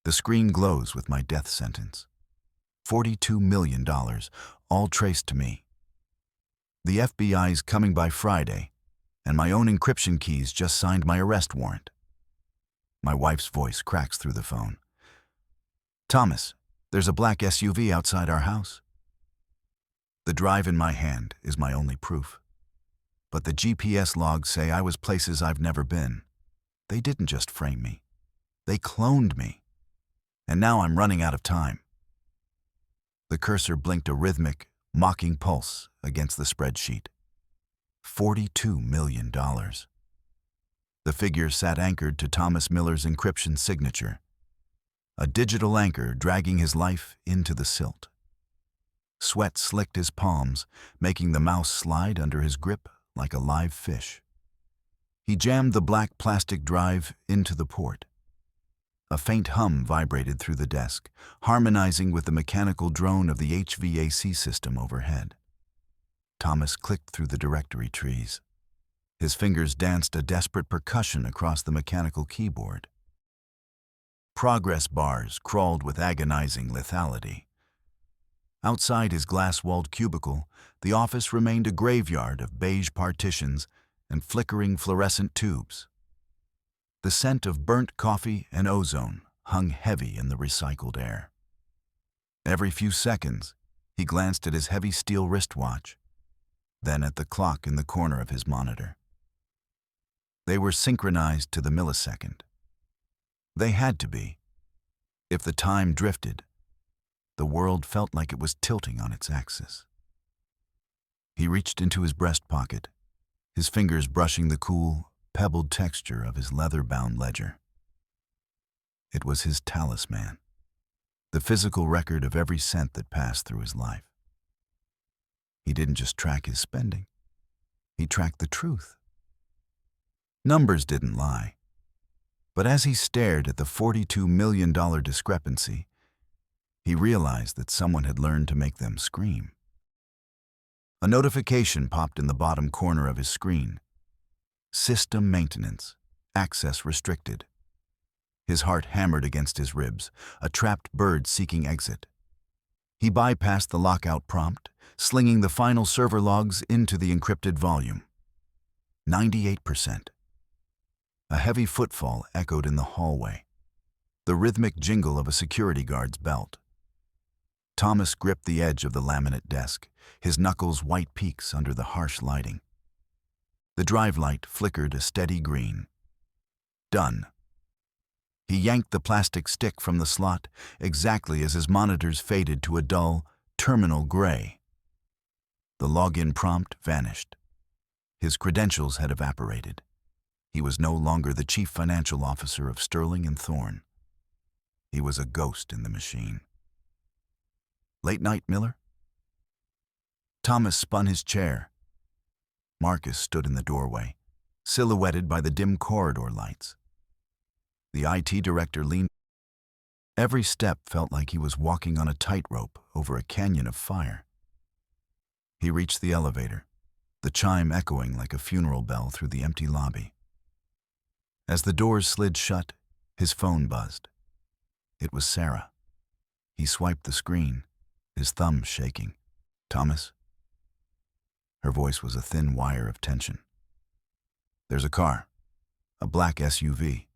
The screen glows with my death sentence. $42 million, all traced to me. The FBI's coming by Friday, and my own encryption keys just signed my arrest warrant. My wife's voice cracks through the phone. Thomas, there's a black SUV outside our house. The drive in my hand is my only proof. But the GPS logs say I was places I've never been. They didn't just frame me. They cloned me. And now I'm running out of time. The cursor blinked a rhythmic, mocking pulse against the spreadsheet. $42 million. The figure sat anchored to Thomas Miller's encryption signature, a digital anchor dragging his life into the silt. Sweat slicked his palms, making the mouse slide under his grip like a live fish. He jammed the black plastic drive into the port. A faint hum vibrated through the desk, harmonizing with the mechanical drone of the HVAC system overhead. Thomas clicked through the directory trees. His fingers danced a desperate percussion across the mechanical keyboard. Progress bars crawled with agonizing lethality. Outside his glass-walled cubicle, the office remained a graveyard of beige partitions and flickering fluorescent tubes. The scent of burnt coffee and ozone hung heavy in the recycled air. Every few seconds, he glanced at his heavy steel wristwatch, then at the clock in the corner of his monitor. They were synchronized to the millisecond. They had to be. If the time drifted, the world felt like it was tilting on its axis. He reached into his breast pocket, his fingers brushing the cool, pebbled texture of his leather-bound ledger. It was his talisman, the physical record of every cent that passed through his life. He didn't just track his spending. He tracked the truth. Numbers didn't lie. But as he stared at the $42 million discrepancy, he realized that someone had learned to make them scream. A notification popped in the bottom corner of his screen. System maintenance. Access restricted. His heart hammered against his ribs, a trapped bird seeking exit. He bypassed the lockout prompt, slinging the final server logs into the encrypted volume. 98%. A heavy footfall echoed in the hallway, the rhythmic jingle of a security guard's belt. Thomas gripped the edge of the laminate desk, his knuckles white peaks under the harsh lighting. The drive light flickered a steady green. Done. He yanked the plastic stick from the slot exactly as his monitors faded to a dull, terminal gray. The login prompt vanished. His credentials had evaporated. He was no longer the chief financial officer of Sterling and Thorne. He was a ghost in the machine. Late night, Miller? Thomas spun his chair. Marcus stood in the doorway, silhouetted by the dim corridor lights. The IT director leaned. Every step felt like he was walking on a tightrope over a canyon of fire. He reached the elevator, the chime echoing like a funeral bell through the empty lobby. As the doors slid shut, his phone buzzed. It was Sarah. He swiped the screen, his thumb shaking. Thomas? Her voice was a thin wire of tension. There's a car, a black SUV.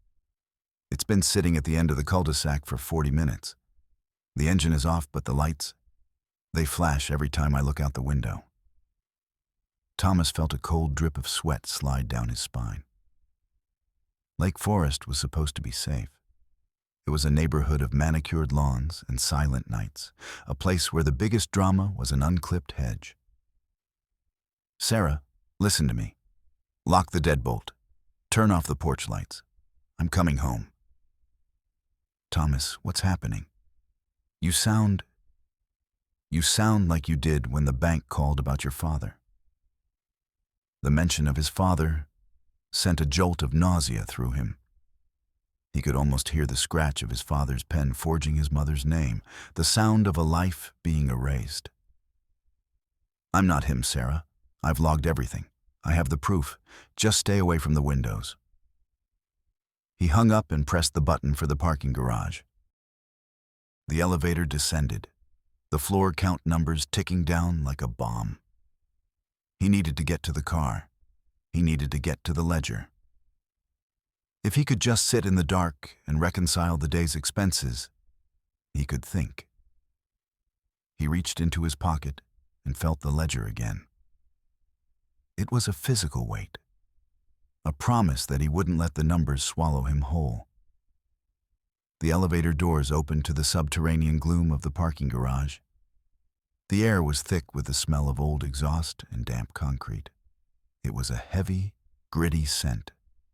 It's been sitting at the end of the cul-de-sac for 40 minutes. The engine is off, but the lights, they flash every time I look out the window. Thomas felt a cold drip of sweat slide down his spine. Lake Forest was supposed to be safe. It was a neighborhood of manicured lawns and silent nights, a place where the biggest drama was an unclipped hedge. Sarah, listen to me. Lock the deadbolt. Turn off the porch lights. I'm coming home. Thomas, what's happening? You sound like you did when the bank called about your father. The mention of his father sent a jolt of nausea through him. He could almost hear the scratch of his father's pen forging his mother's name, the sound of a life being erased. I'm not him, Sarah. I've logged everything. I have the proof. Just stay away from the windows. He hung up and pressed the button for the parking garage. The elevator descended, the floor count numbers ticking down like a bomb. He needed to get to the car. He needed to get to the ledger. If he could just sit in the dark and reconcile the day's expenses, he could think. He reached into his pocket and felt the ledger again. It was a physical weight, a promise that he wouldn't let the numbers swallow him whole. The elevator doors opened to the subterranean gloom of the parking garage. The air was thick with the smell of old exhaust and damp concrete. It was a heavy, gritty scent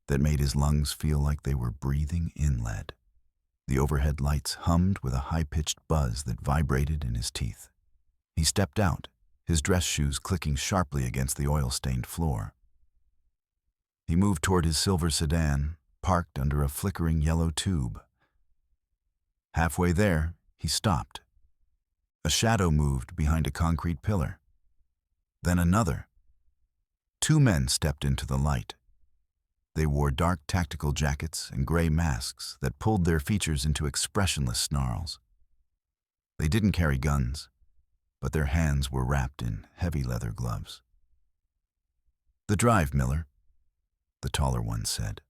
that made his lungs feel like they were breathing in lead. The overhead lights hummed with a high-pitched buzz that vibrated in his teeth. He stepped out, his dress shoes clicking sharply against the oil-stained floor. He moved toward his silver sedan, parked under a flickering yellow tube. Halfway there, he stopped. A shadow moved behind a concrete pillar. Then another. Two men stepped into the light. They wore dark tactical jackets and gray masks that pulled their features into expressionless snarls. They didn't carry guns, but their hands were wrapped in heavy leather gloves. "The drive, Miller," the taller one said.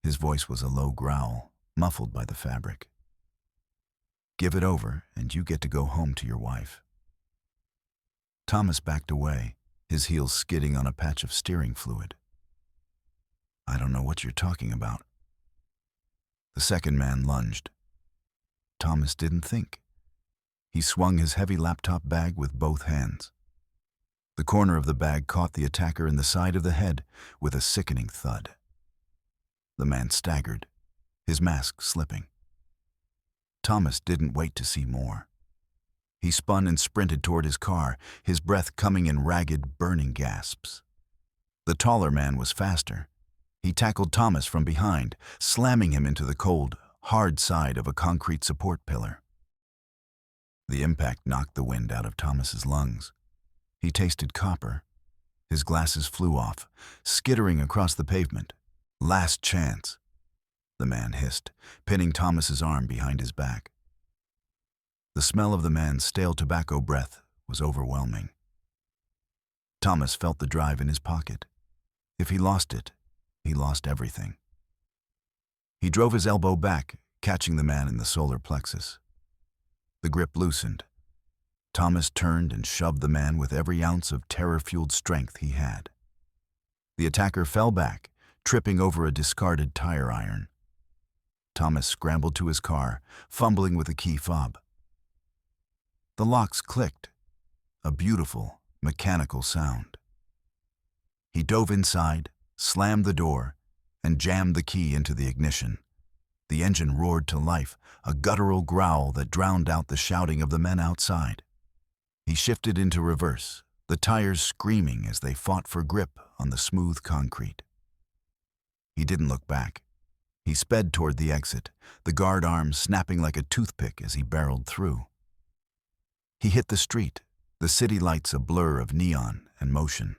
His voice was a low growl, muffled by the fabric. "Give it over, and you get to go home to your wife." Thomas backed away, his heels skidding on a patch of steering fluid. "I don't know what you're talking about." The second man lunged. Thomas didn't think. He swung his heavy laptop bag with both hands. The corner of the bag caught the attacker in the side of the head with a sickening thud. The man staggered, his mask slipping. Thomas didn't wait to see more. He spun and sprinted toward his car, his breath coming in ragged, burning gasps. The taller man was faster. He tackled Thomas from behind, slamming him into the cold, hard side of a concrete support pillar. The impact knocked the wind out of Thomas's lungs. He tasted copper. His glasses flew off, skittering across the pavement. "Last chance," the man hissed, pinning Thomas's arm behind his back. The smell of the man's stale tobacco breath was overwhelming. Thomas felt the drive in his pocket. If he lost it, he lost everything. He drove his elbow back, catching the man in the solar plexus. The grip loosened. Thomas turned and shoved the man with every ounce of terror-fueled strength he had. The attacker fell back, tripping over a discarded tire iron. Thomas scrambled to his car, fumbling with the key fob. The locks clicked, a beautiful, mechanical sound. He dove inside, slammed the door, and jammed the key into the ignition. The engine roared to life, a guttural growl that drowned out the shouting of the men outside. He shifted into reverse, the tires screaming as they fought for grip on the smooth concrete. He didn't look back. He sped toward the exit, the guard arm snapping like a toothpick as he barreled through. He hit the street, the city lights a blur of neon and motion.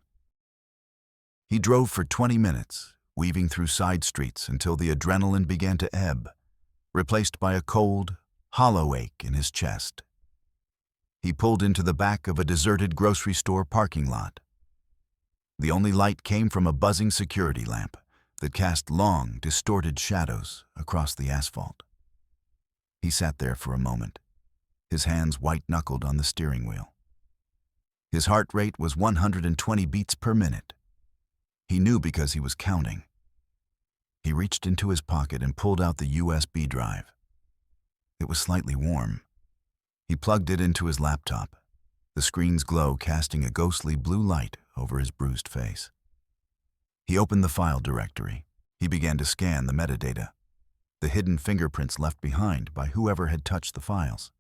He drove for 20 minutes, weaving through side streets until the adrenaline began to ebb, replaced by a cold, hollow ache in his chest. He pulled into the back of a deserted grocery store parking lot. The only light came from a buzzing security lamp that cast long, distorted shadows across the asphalt. He sat there for a moment, his hands white-knuckled on the steering wheel. His heart rate was 120 beats per minute. He knew because he was counting. He reached into his pocket and pulled out the USB drive. It was slightly warm. He plugged it into his laptop, the screen's glow casting a ghostly blue light over his bruised face. He opened the file directory. He began to scan the metadata, the hidden fingerprints left behind by whoever had touched the files.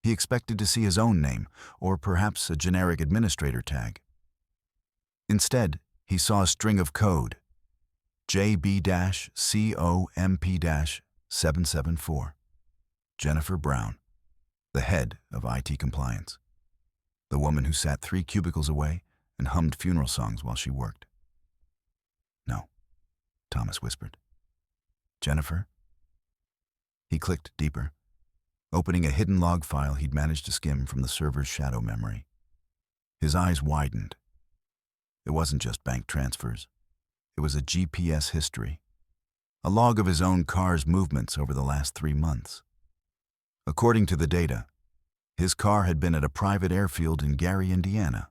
He expected to see his own name, or perhaps a generic administrator tag. Instead, he saw a string of code, JB-COMP-774. Jennifer Brown, the head of IT compliance, the woman who sat 3 cubicles away and hummed funeral songs while she worked. "No," Thomas whispered. "Jennifer?" He clicked deeper, opening a hidden log file he'd managed to skim from the server's shadow memory. His eyes widened. It wasn't just bank transfers. It was a GPS history, a log of his own car's movements over the last 3 months. According to the data, his car had been at a private airfield in Gary, Indiana,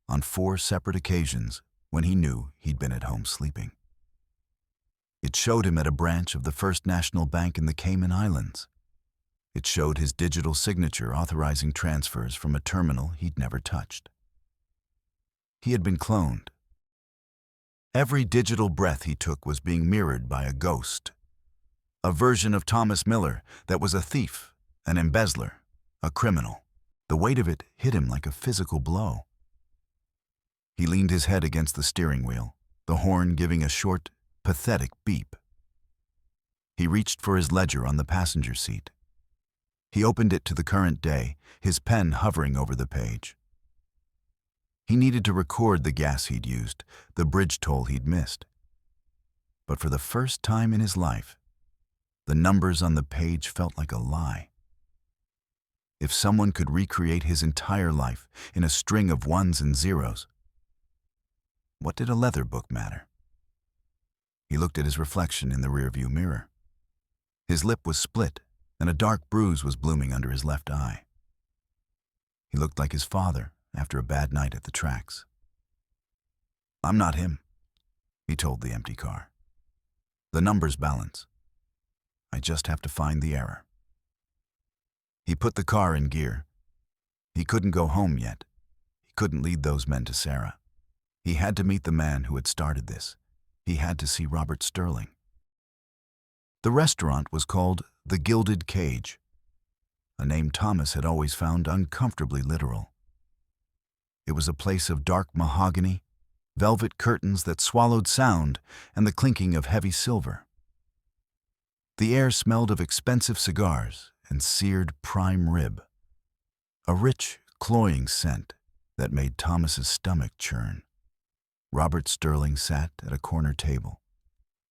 on 4 separate occasions when he knew he'd been at home sleeping. It showed him at a branch of the First National Bank in the Cayman Islands. It showed his digital signature authorizing transfers from a terminal he'd never touched. He had been cloned. Every digital breath he took was being mirrored by a ghost, a version of Thomas Miller that was a thief, an embezzler, a criminal. The weight of it hit him like a physical blow. He leaned his head against the steering wheel, the horn giving a short, pathetic beep. He reached for his ledger on the passenger seat. He opened it to the current day, his pen hovering over the page. He needed to record the gas he'd used, the bridge toll he'd missed. But for the first time in his life, the numbers on the page felt like a lie. If someone could recreate his entire life in a string of ones and zeros, what did a leather book matter? He looked at his reflection in the rearview mirror. His lip was split, and a dark bruise was blooming under his left eye. He looked like his father after a bad night at the tracks. "I'm not him," he told the empty car. "The numbers balance. I just have to find the error." He put the car in gear. He couldn't go home yet. He couldn't lead those men to Sarah. He had to meet the man who had started this. He had to see Robert Sterling. The restaurant was called The Gilded Cage, a name Thomas had always found uncomfortably literal. It was a place of dark mahogany, velvet curtains that swallowed sound, and the clinking of heavy silver. The air smelled of expensive cigars and seared prime rib, a rich, cloying scent that made Thomas's stomach churn. Robert Sterling sat at a corner table,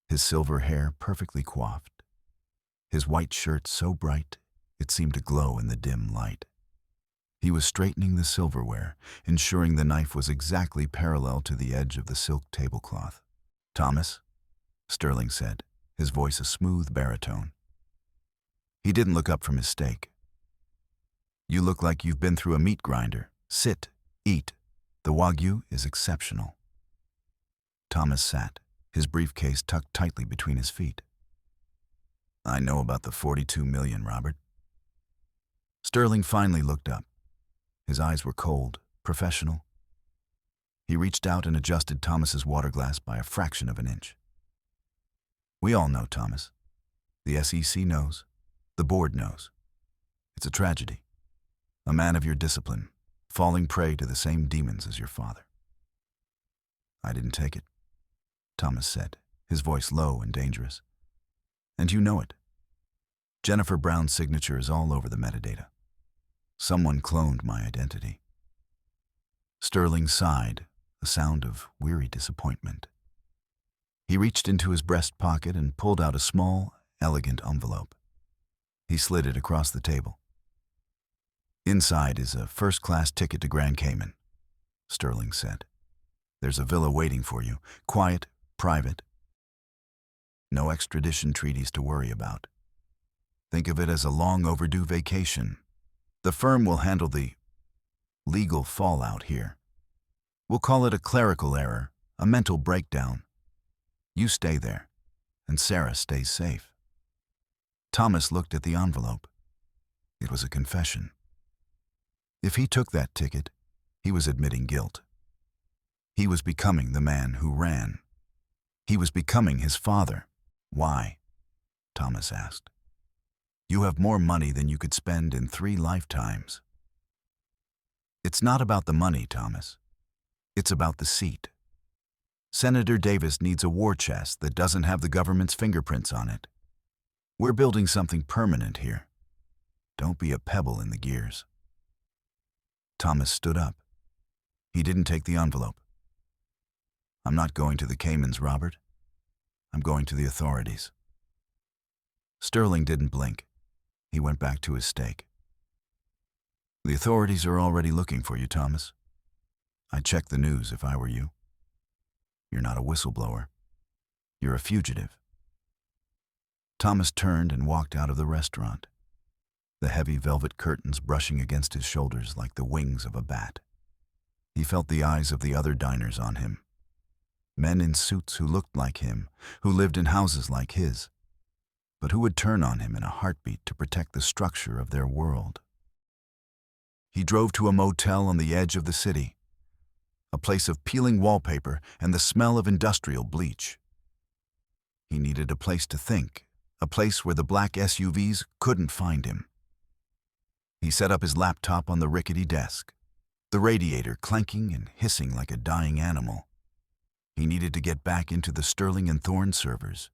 his silver hair perfectly coiffed, his white shirt so bright it seemed to glow in the dim light. He was straightening the silverware, ensuring the knife was exactly parallel to the edge of the silk tablecloth. "Thomas," Sterling said, his voice a smooth baritone. He didn't look up from his steak. "You look like you've been through a meat grinder. Sit, eat. The Wagyu is exceptional." Thomas sat, his briefcase tucked tightly between his feet. "I know about the 42 million, Robert." Sterling finally looked up. His eyes were cold, professional. He reached out and adjusted Thomas's water glass by a fraction of an inch. "We all know, Thomas. The SEC knows. The board knows. It's a tragedy. A man of your discipline, falling prey to the same demons as your father." "I didn't take it," Thomas said, his voice low and dangerous. "And you know it. Jennifer Brown's signature is all over the metadata. Someone cloned my identity." Sterling sighed, a sound of weary disappointment. He reached into his breast pocket and pulled out a small, elegant envelope. He slid it across the table. "Inside is a first-class ticket to Grand Cayman," Sterling said. "There's a villa waiting for you, quiet, private. No extradition treaties to worry about. Think of it as a long overdue vacation. The firm will handle the legal fallout here. We'll call it a clerical error, a mental breakdown. You stay there, and Sarah stays safe." Thomas looked at the envelope. It was a confession. If he took that ticket, he was admitting guilt. He was becoming the man who ran. He was becoming his father. "Why?" Thomas asked. "You have more money than you could spend in 3 lifetimes." "It's not about the money, Thomas. It's about the seat. Senator Davis needs a war chest that doesn't have the government's fingerprints on it. We're building something permanent here. Don't be a pebble in the gears." Thomas stood up. He didn't take the envelope. "I'm not going to the Caymans, Robert. I'm going to the authorities." Sterling didn't blink. He went back to his steak. "The authorities are already looking for you, Thomas. I'd check the news if I were you. You're not a whistleblower. You're a fugitive." Thomas turned and walked out of the restaurant, the heavy velvet curtains brushing against his shoulders like the wings of a bat. He felt the eyes of the other diners on him. Men in suits who looked like him, who lived in houses like his, but who would turn on him in a heartbeat to protect the structure of their world. He drove to a motel on the edge of the city, a place of peeling wallpaper and the smell of industrial bleach. He needed a place to think, a place where the black SUVs couldn't find him. He set up his laptop on the rickety desk, the radiator clanking and hissing like a dying animal. He needed to get back into the Sterling and Thorne servers.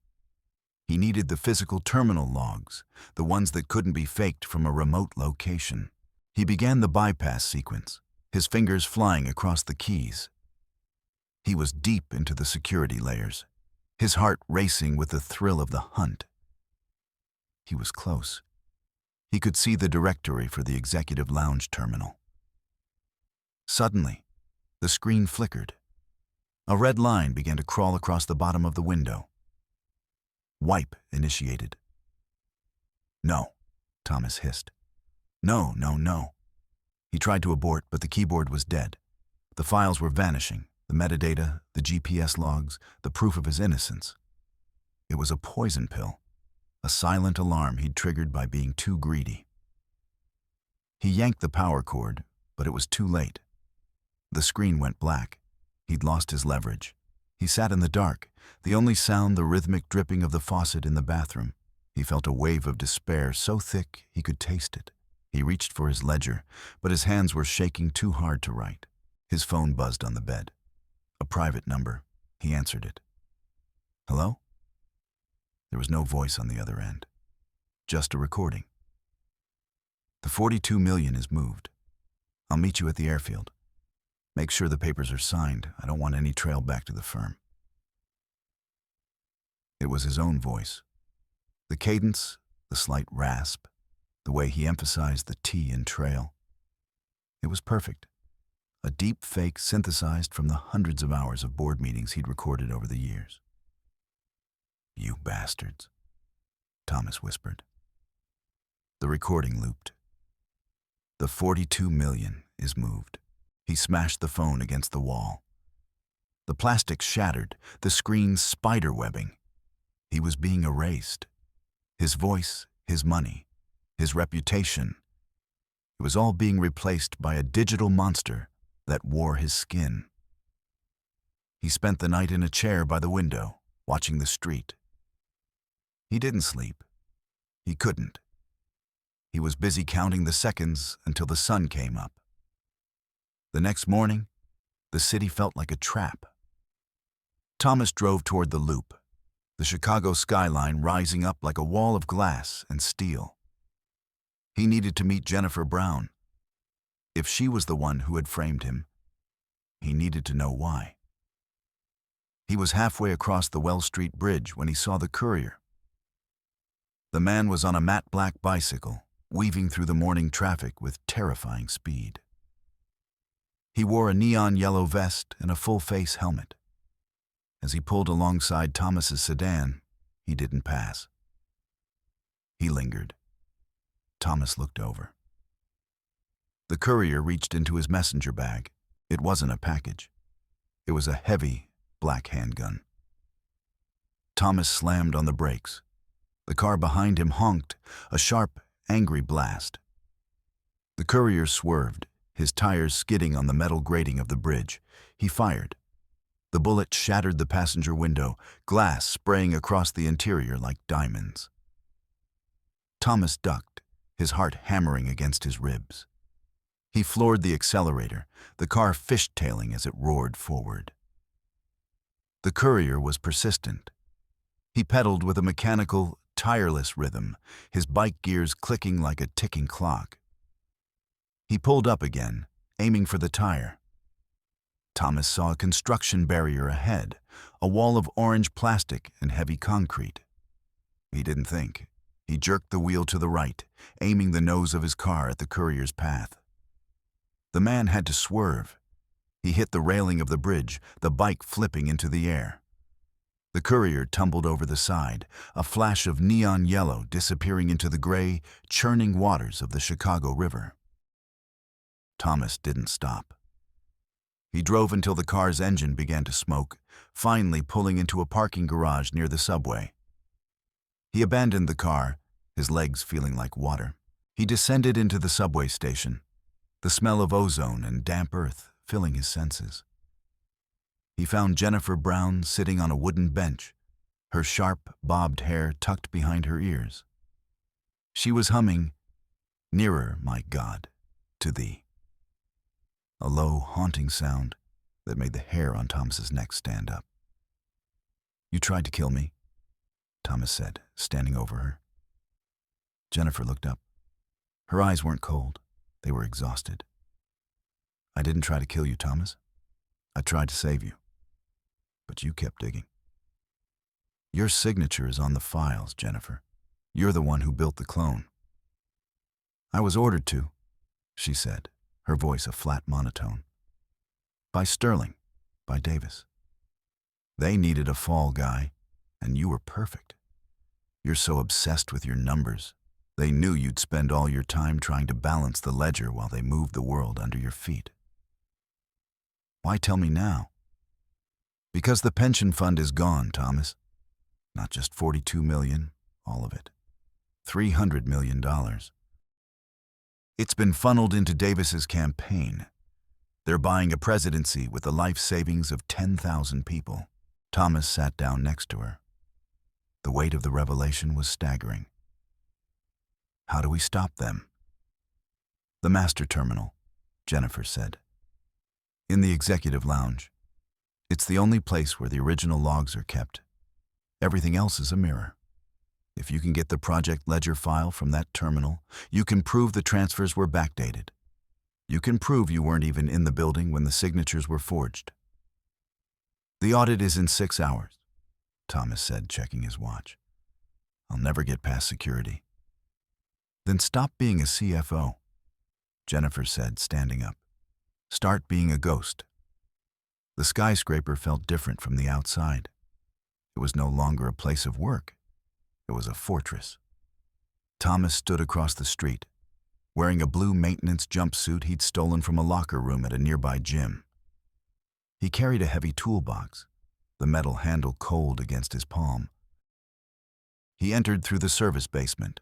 He needed the physical terminal logs, the ones that couldn't be faked from a remote location. He began the bypass sequence, his fingers flying across the keys. He was deep into the security layers, his heart racing with the thrill of the hunt. He was close. He could see the directory for the executive lounge terminal. Suddenly, the screen flickered. A red line began to crawl across the bottom of the window. Wipe initiated. "No," Thomas hissed. "No, no, no." He tried to abort, but the keyboard was dead. The files were vanishing, the metadata, the GPS logs, the proof of his innocence. It was a poison pill, a silent alarm he'd triggered by being too greedy. He yanked the power cord, but it was too late. The screen went black. He'd lost his leverage. He sat in the dark, the only sound the rhythmic dripping of the faucet in the bathroom. He felt a wave of despair so thick he could taste it. He reached for his ledger, but his hands were shaking too hard to write. His phone buzzed on the bed. A private number. He answered it. "Hello?" There was no voice on the other end. Just a recording. "The 42 million is moved. I'll meet you at the airfield. Make sure the papers are signed. I don't want any trail back to the firm." It was his own voice. The cadence, the slight rasp, the way he emphasized the T in trail. It was perfect. A deep fake synthesized from the hundreds of hours of board meetings he'd recorded over the years. "You bastards," Thomas whispered. The recording looped. "The 42 million is moved." He smashed the phone against the wall. The plastic shattered, the screen spiderwebbing. He was being erased. His voice, his money, his reputation. It was all being replaced by a digital monster that wore his skin. He spent the night in a chair by the window, watching the street. He didn't sleep. He couldn't. He was busy counting the seconds until the sun came up. The next morning, the city felt like a trap. Thomas drove toward the Loop, the Chicago skyline rising up like a wall of glass and steel. He needed to meet Jennifer Brown. If she was the one who had framed him, he needed to know why. He was halfway across the Wells Street Bridge when he saw the courier. The man was on a matte black bicycle, weaving through the morning traffic with terrifying speed. He wore a neon yellow vest and a full-face helmet. As he pulled alongside Thomas's sedan, he didn't pass. He lingered. Thomas looked over. The courier reached into his messenger bag. It wasn't a package. It was a heavy, black handgun. Thomas slammed on the brakes. The car behind him honked, a sharp, angry blast. The courier swerved, his tires skidding on the metal grating of the bridge. He fired. The bullet shattered the passenger window, glass spraying across the interior like diamonds. Thomas ducked, his heart hammering against his ribs. He floored the accelerator, the car fishtailing as it roared forward. The courier was persistent. He pedaled with a mechanical, tireless rhythm, his bike gears clicking like a ticking clock. He pulled up again, aiming for the tire. Thomas saw a construction barrier ahead, a wall of orange plastic and heavy concrete. He didn't think. He jerked the wheel to the right, aiming the nose of his car at the courier's path. The man had to swerve. He hit the railing of the bridge, the bike flipping into the air. The courier tumbled over the side, a flash of neon yellow disappearing into the gray, churning waters of the Chicago River. Thomas didn't stop. He drove until the car's engine began to smoke, finally pulling into a parking garage near the subway. He abandoned the car, his legs feeling like water. He descended into the subway station, the smell of ozone and damp earth filling his senses. He found Jennifer Brown sitting on a wooden bench, her sharp, bobbed hair tucked behind her ears. She was humming, "Nearer, my God, to Thee," a low, haunting sound that made the hair on Thomas's neck stand up. "You tried to kill me," Thomas said, standing over her. Jennifer looked up. Her eyes weren't cold. They were exhausted. "I didn't try to kill you, Thomas. I tried to save you. But you kept digging. Your signature is on the files, Jennifer. You're the one who built the clone." "I was ordered to," she said, her voice a flat monotone. "By Sterling, by Davis. They needed a fall guy, and you were perfect. You're so obsessed with your numbers. They knew you'd spend all your time trying to balance the ledger while they moved the world under your feet. Why tell me now? Because the pension fund is gone, Thomas. Not just $42 million, all of it. $300 million. It's been funneled into Davis's campaign. They're buying a presidency with the life savings of 10,000 people. Thomas sat down next to her. The weight of the revelation was staggering. "How do we stop them?" "The master terminal," Jennifer said. "In the executive lounge. It's the only place where the original logs are kept. Everything else is a mirror. If you can get the project ledger file from that terminal, you can prove the transfers were backdated. You can prove you weren't even in the building when the signatures were forged." "The audit is in 6 hours," Thomas said, checking his watch. "I'll never get past security." "Then stop being a CFO," Jennifer said, standing up. "Start being a ghost." The skyscraper felt different from the outside. It was no longer a place of work. It was a fortress. Thomas stood across the street, wearing a blue maintenance jumpsuit he'd stolen from a locker room at a nearby gym. He carried a heavy toolbox, the metal handle cold against his palm. He entered through the service basement,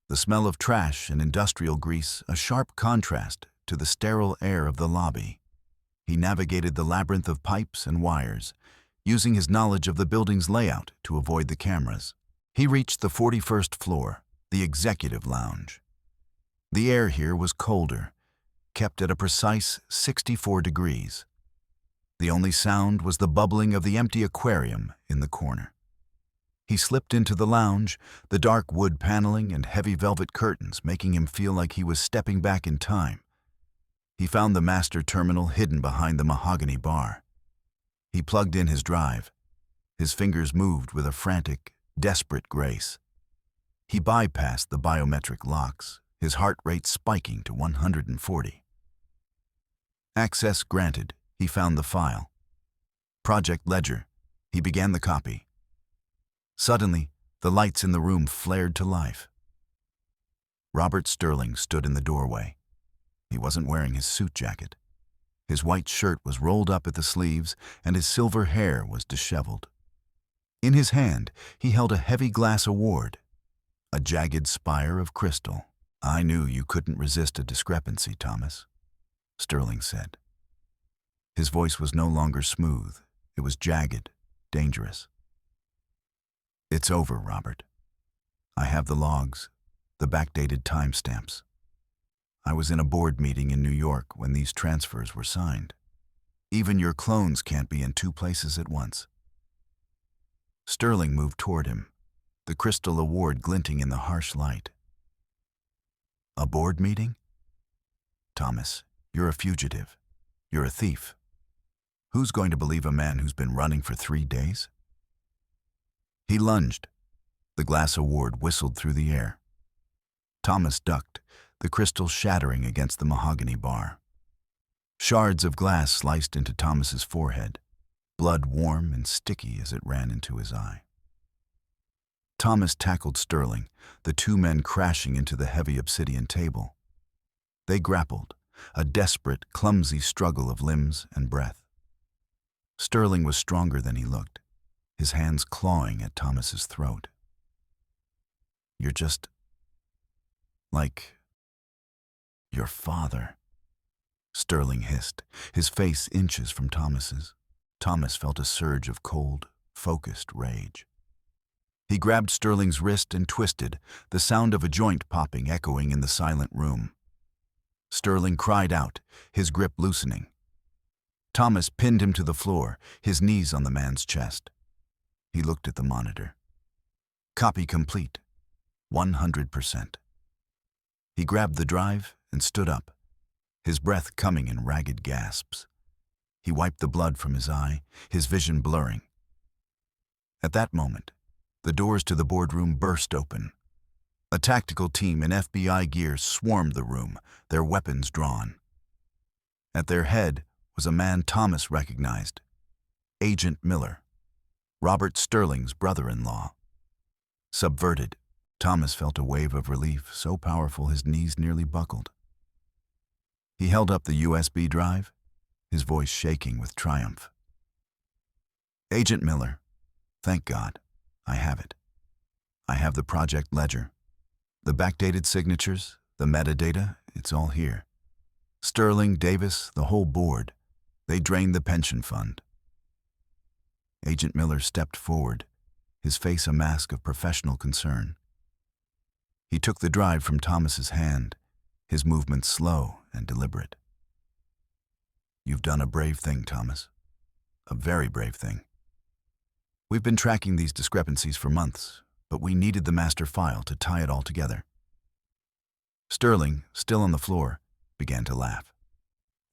the smell of trash and industrial grease a sharp contrast to the sterile air of the lobby. He navigated the labyrinth of pipes and wires, using his knowledge of the building's layout to avoid the cameras. He reached the 41st floor, the executive lounge. The air here was colder, kept at a precise 64 degrees. The only sound was the bubbling of the empty aquarium in the corner. He slipped into the lounge, the dark wood paneling and heavy velvet curtains making him feel like he was stepping back in time. He found the master terminal hidden behind the mahogany bar. He plugged in his drive. His fingers moved with a frantic, desperate grace. He bypassed the biometric locks, his heart rate spiking to 140. Access granted. He found the file. Project Ledger. He began the copy. Suddenly, the lights in the room flared to life. Robert Sterling stood in the doorway. He wasn't wearing his suit jacket. His white shirt was rolled up at the sleeves, and his silver hair was disheveled. In his hand, he held a heavy glass award, a jagged spire of crystal. "I knew you couldn't resist a discrepancy, Thomas," Sterling said. His voice was no longer smooth. It was jagged, dangerous. "It's over, Robert. I have the logs, the backdated timestamps. I was in a board meeting in New York when these transfers were signed. Even your clones can't be in 2 places at once." Sterling moved toward him, the crystal award glinting in the harsh light. "A board meeting? Thomas, you're a fugitive. You're a thief. Who's going to believe a man who's been running for 3 days?" He lunged. The glass award whistled through the air. Thomas ducked, the crystal shattering against the mahogany bar. Shards of glass sliced into Thomas's forehead, blood warm and sticky as it ran into his eye. Thomas tackled Sterling, the two men crashing into the heavy obsidian table. They grappled, a desperate, clumsy struggle of limbs and breath. Sterling was stronger than he looked, his hands clawing at Thomas's throat. "You're just like your father," Sterling hissed, his face inches from Thomas's. Thomas felt a surge of cold, focused rage. He grabbed Sterling's wrist and twisted, the sound of a joint popping echoing in the silent room. Sterling cried out, his grip loosening. Thomas pinned him to the floor, his knees on the man's chest. He looked at the monitor. Copy complete. 100%. He grabbed the drive and stood up, his breath coming in ragged gasps. He wiped the blood from his eye, his vision blurring. At that moment, the doors to the boardroom burst open. A tactical team in FBI gear swarmed the room, their weapons drawn. At their head was a man Thomas recognized, Agent Miller, Robert Sterling's brother-in-law. Subverted, Thomas felt a wave of relief so powerful his knees nearly buckled. He held up the USB drive, his voice shaking with triumph. "Agent Miller, thank God, I have it. I have the project ledger. The backdated signatures, the metadata, it's all here. Sterling, Davis, the whole board, they drained the pension fund." Agent Miller stepped forward, his face a mask of professional concern. He took the drive from Thomas's hand, his movements slow and deliberate. "You've done a brave thing, Thomas. A very brave thing. We've been tracking these discrepancies for months, but we needed the master file to tie it all together." Sterling, still on the floor, began to laugh.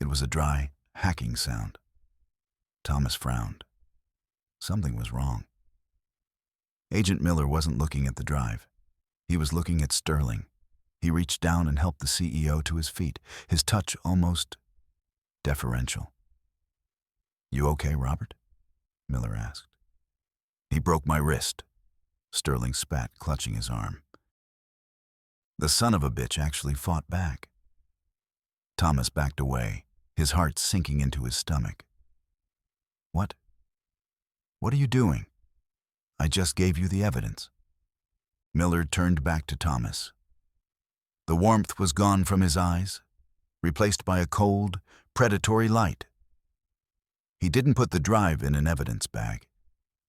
It was a dry, hacking sound. Thomas frowned. Something was wrong. Agent Miller wasn't looking at the drive. He was looking at Sterling. He reached down and helped the CEO to his feet, his touch almost deferential. "You okay, Robert?" Miller asked. "He broke my wrist," Sterling spat, clutching his arm. The son of a bitch actually fought back. Thomas backed away, his heart sinking into his stomach. What are you doing? I just gave you the evidence." Miller turned back to Thomas. The warmth was gone from his eyes, replaced by a cold, predatory light. He didn't put the drive in an evidence bag.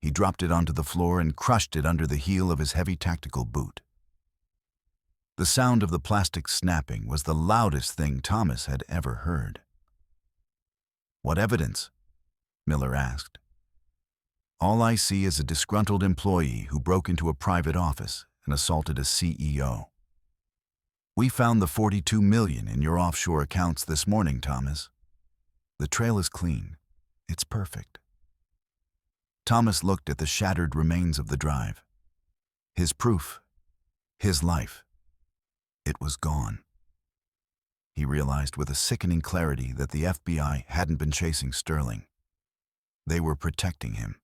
He dropped it onto the floor and crushed it under the heel of his heavy tactical boot. The sound of the plastic snapping was the loudest thing Thomas had ever heard. "What evidence?" Miller asked. "All I see is a disgruntled employee who broke into a private office and assaulted a CEO. We found the $42 million in your offshore accounts this morning, Thomas. The trail is clean. It's perfect." Thomas looked at the shattered remains of the drive. His proof, his life. It was gone. He realized with a sickening clarity that the FBI hadn't been chasing Sterling. They were protecting him.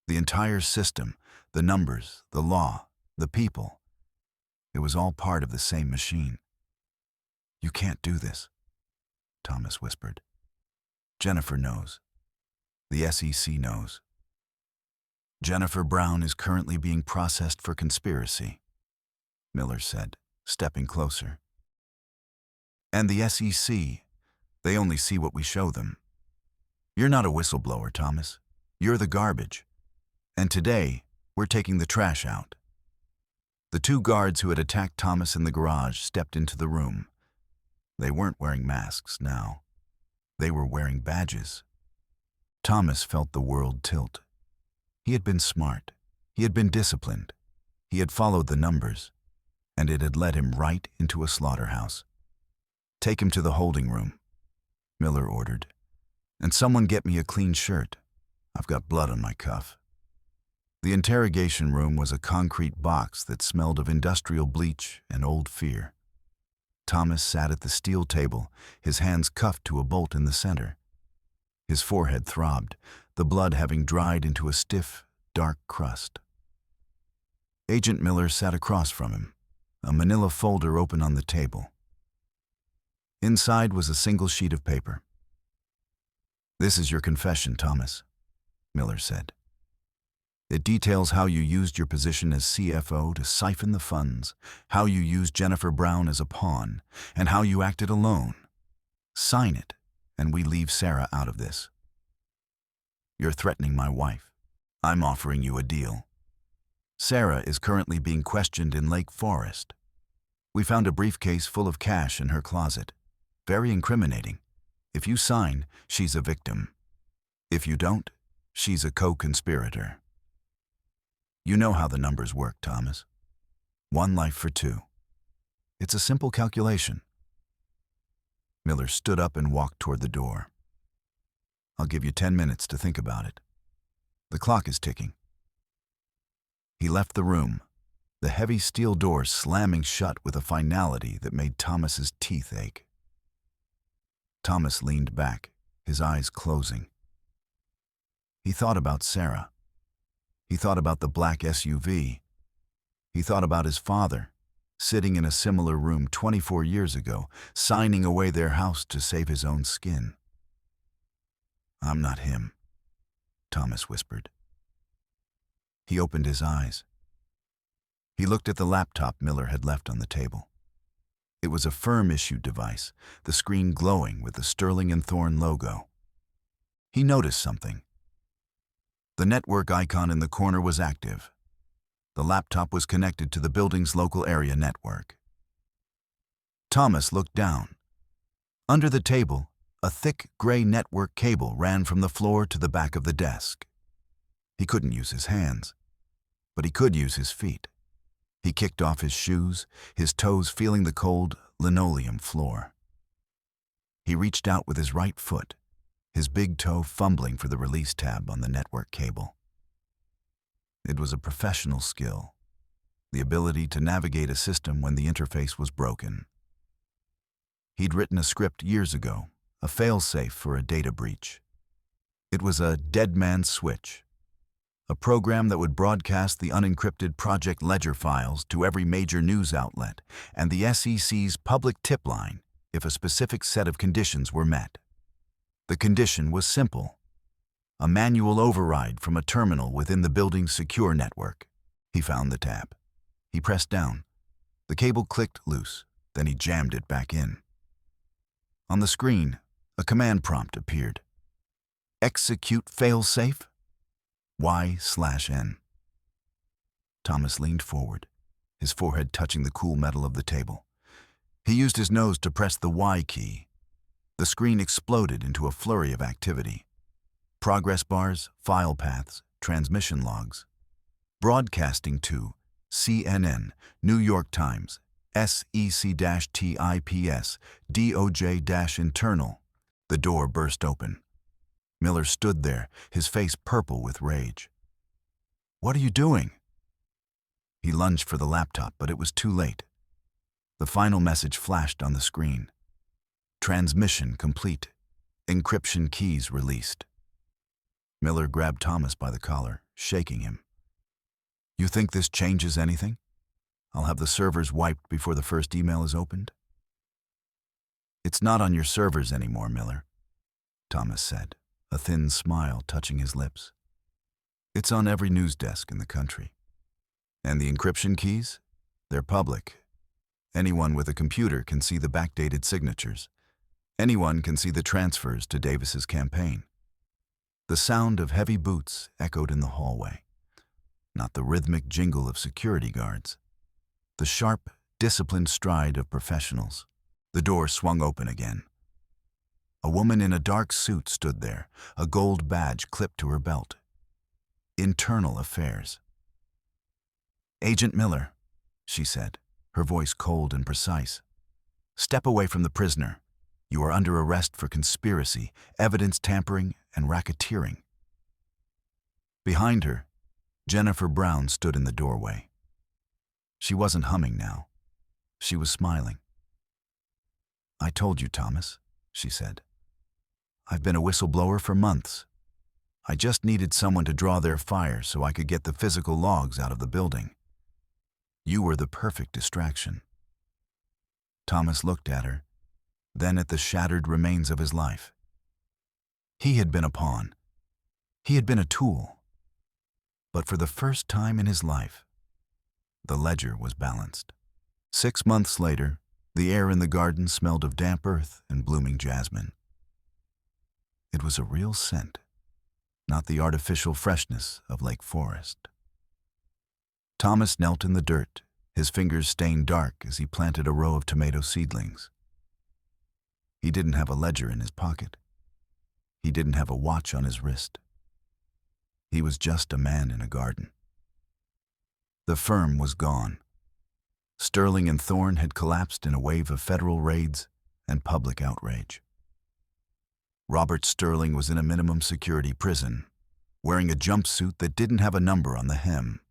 The entire system, the numbers, the law, the people. It was all part of the same machine. "You can't do this," Thomas whispered. "Jennifer knows. The SEC knows. Jennifer Brown is currently being processed for conspiracy," Miller said, stepping closer. "And the SEC, they only see what we show them. You're not a whistleblower, Thomas. You're the garbage. And today, we're taking the trash out." The two guards who had attacked Thomas in the garage stepped into the room. They weren't wearing masks now. They were wearing badges. Thomas felt the world tilt. He had been smart. He had been disciplined. He had followed the numbers, and it had led him right into a slaughterhouse. "Take him to the holding room," Miller ordered. "And someone get me a clean shirt. I've got blood on my cuff." The interrogation room was a concrete box that smelled of industrial bleach and old fear. Thomas sat at the steel table, his hands cuffed to a bolt in the center. His forehead throbbed, the blood having dried into a stiff, dark crust. Agent Miller sat across from him, a manila folder open on the table. Inside was a single sheet of paper. "This is your confession, Thomas," Miller said. "It details how you used your position as CFO to siphon the funds, how you used Jennifer Brown as a pawn, and how you acted alone. Sign it, and we leave Sarah out of this. You're threatening my wife. I'm offering you a deal. Sarah is currently being questioned in Lake Forest. We found a briefcase full of cash in her closet. Very incriminating. If you sign, she's a victim. If you don't, she's a co-conspirator. You know how the numbers work, Thomas. 1 life for 2. It's a simple calculation." Miller stood up and walked toward the door. "I'll give you 10 minutes to think about it. The clock is ticking." He left the room, the heavy steel door slamming shut with a finality that made Thomas's teeth ache. Thomas leaned back, his eyes closing. He thought about Sarah. He thought about the black SUV. He thought about his father, sitting in a similar room 24 years ago, signing away their house to save his own skin. "I'm not him," Thomas whispered. He opened his eyes. He looked at the laptop Miller had left on the table. It was a firm-issued device, the screen glowing with the Sterling and Thorne logo. He noticed something. The network icon in the corner was active. The laptop was connected to the building's local area network. Thomas looked down. Under the table, a thick gray network cable ran from the floor to the back of the desk. He couldn't use his hands, but he could use his feet. He kicked off his shoes, his toes feeling the cold linoleum floor. He reached out with his right foot, his big toe fumbling for the release tab on the network cable. It was a professional skill, the ability to navigate a system when the interface was broken. He'd written a script years ago, a failsafe for a data breach. It was a dead man's switch, a program that would broadcast the unencrypted project ledger files to every major news outlet and the SEC's public tip line if a specific set of conditions were met. The condition was simple: a manual override from a terminal within the building's secure network. He found the tab. He pressed down. The cable clicked loose, then he jammed it back in. On the screen, a command prompt appeared. "Execute failsafe? Y/N." Thomas leaned forward, his forehead touching the cool metal of the table. He used his nose to press the Y key. The screen exploded into a flurry of activity. Progress bars, file paths, transmission logs. Broadcasting to CNN, New York Times, SEC-TIPS, DOJ-internal. The door burst open. Miller stood there, his face purple with rage. "What are you doing?" He lunged for the laptop, but it was too late. The final message flashed on the screen. Transmission complete. Encryption keys released. Miller grabbed Thomas by the collar, shaking him. "You think this changes anything? I'll have the servers wiped before the first email is opened?" "It's not on your servers anymore, Miller," Thomas said, a thin smile touching his lips. "It's on every news desk in the country. And the encryption keys? They're public. Anyone with a computer can see the backdated signatures. Anyone can see the transfers to Davis's campaign." The sound of heavy boots echoed in the hallway, not the rhythmic jingle of security guards. The sharp, disciplined stride of professionals. The door swung open again. A woman in a dark suit stood there, a gold badge clipped to her belt. Internal affairs. "Agent Miller," she said, her voice cold and precise. "Step away from the prisoner. You are under arrest for conspiracy, evidence tampering, and racketeering." Behind her, Jennifer Brown stood in the doorway. She wasn't humming now. She was smiling. "I told you, Thomas," she said. "I've been a whistleblower for months. I just needed someone to draw their fire so I could get the physical logs out of the building. You were the perfect distraction." Thomas looked at her, then at the shattered remains of his life. He had been a pawn. He had been a tool. But for the first time in his life, the ledger was balanced. 6 months later, the air in the garden smelled of damp earth and blooming jasmine. It was a real scent, not the artificial freshness of Lake Forest. Thomas knelt in the dirt, his fingers stained dark as he planted a row of tomato seedlings. He didn't have a ledger in his pocket. He didn't have a watch on his wrist. He was just a man in a garden. The firm was gone. Sterling and Thorne had collapsed in a wave of federal raids and public outrage. Robert Sterling was in a minimum security prison, wearing a jumpsuit that didn't have a number on the hem.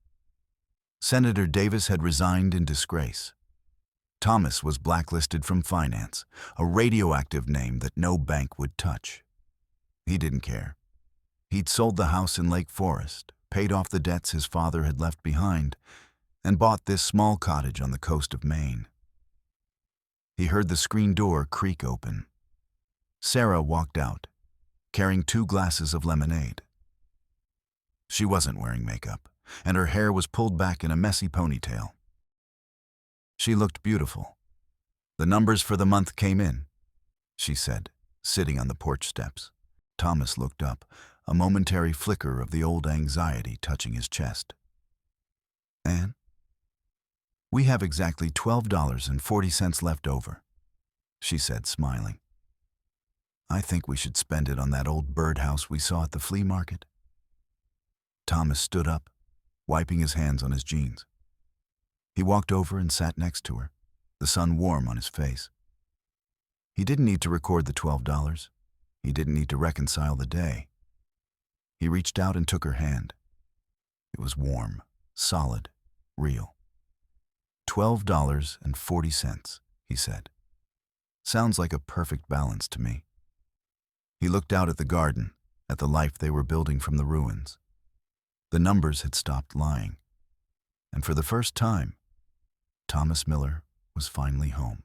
Senator Davis had resigned in disgrace. Thomas was blacklisted from finance, a radioactive name that no bank would touch. He didn't care. He'd sold the house in Lake Forest, paid off the debts his father had left behind, and bought this small cottage on the coast of Maine. He heard the screen door creak open. Sarah walked out, carrying 2 glasses of lemonade. She wasn't wearing makeup, and her hair was pulled back in a messy ponytail. She looked beautiful. "The numbers for the month came in," she said, sitting on the porch steps. Thomas looked up, a momentary flicker of the old anxiety touching his chest. "Anne? We have exactly $12.40 left over," she said, smiling. "I think we should spend it on that old birdhouse we saw at the flea market." Thomas stood up, wiping his hands on his jeans. He walked over and sat next to her, the sun warm on his face. He didn't need to record the $12. He didn't need to reconcile the day. He reached out and took her hand. It was warm, solid, real. $12.40, he said. "Sounds like a perfect balance to me." He looked out at the garden, at the life they were building from the ruins. The numbers had stopped lying. And for the first time, Thomas Miller was finally home.